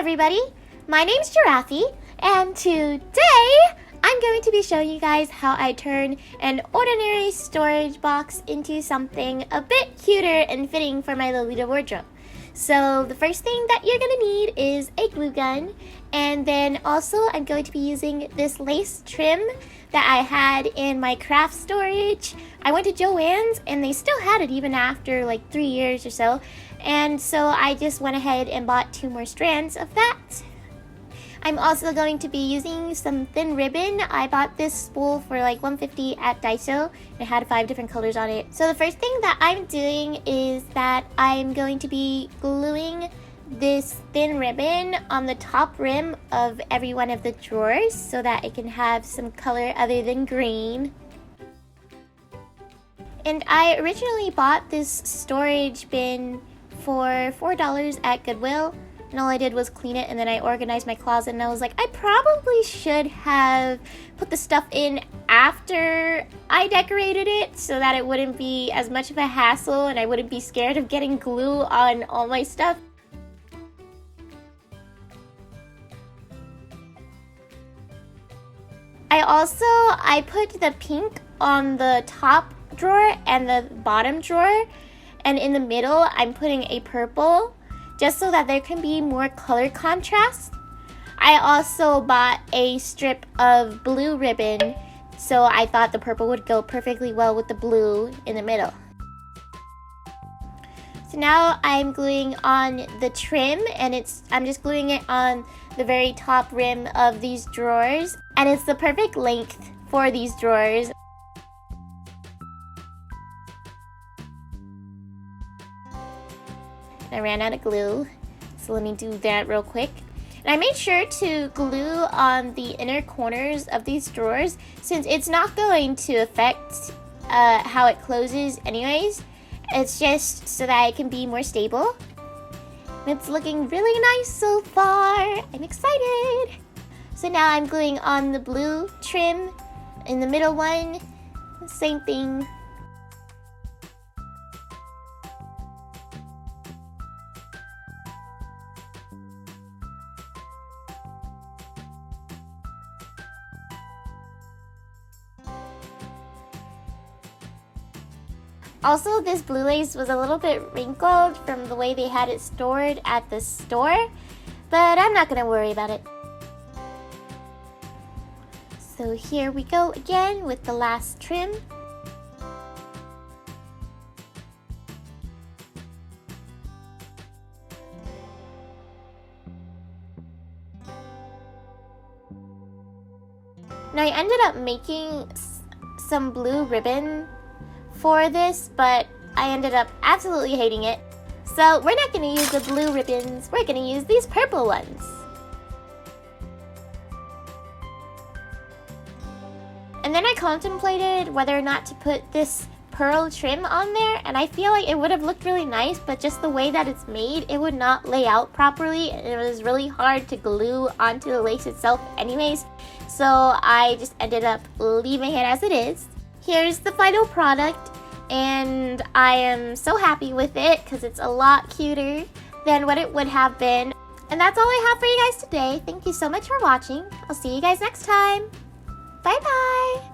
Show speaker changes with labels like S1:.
S1: everybody, my name's Giraffey, and today I'm going to be showing you guys how I turn an ordinary storage box into something a bit cuter and fitting for my Lolita wardrobe. So the first thing that you're going to need is a glue gun, and then also I'm going to be using this lace trim that I had in my craft storage. I went to Joann's and they still had it even after like 3 years or so, and so I just went ahead and bought 2 more strands of that. I'm also going to be using some thin ribbon. I bought this spool for like $1.50 at Daiso. It had 5 different colors on it. So the first thing that I'm doing is that I'm going to be gluing this thin ribbon on the top rim of every one of the drawers so that it can have some color other than green. And I originally bought this storage bin for $4 at Goodwill. And all I did was clean it, and then I organized my closet, and I was like, I probably should have put the stuff in after I decorated it so that it wouldn't be as much of a hassle and I wouldn't be scared of getting glue on all my stuff. I put the pink on the top drawer and the bottom drawer, and in the middle I'm putting a purple, just so that there can be more color contrast. I also bought a strip of blue ribbon, so I thought the purple would go perfectly well with the blue in the middle. So now I'm gluing on the trim, and I'm just gluing it on the very top rim of these drawers, and it's the perfect length for these drawers. I ran out of glue, so let me do that real quick. And I made sure to glue on the inner corners of these drawers since it's not going to affect how it closes anyways. It's just so that it can be more stable. And it's looking really nice so far. I'm excited. So now I'm gluing on the blue trim in the middle one. Same thing. Also, this blue lace was a little bit wrinkled from the way they had it stored at the store, but I'm not going to worry about it. So here we go again with the last trim. Now I ended up making some blue ribbon for this, but I ended up absolutely hating it. So we're not going to use the blue ribbons, we're going to use these purple ones. And then I contemplated whether or not to put this pearl trim on there, and I feel like it would have looked really nice, but just the way that it's made, it would not lay out properly, and it was really hard to glue onto the lace itself anyways. So I just ended up leaving it as it is. Here's the final product, and I am so happy with it because it's a lot cuter than what it would have been. And that's all I have for you guys today. Thank you so much for watching. I'll see you guys next time. Bye bye!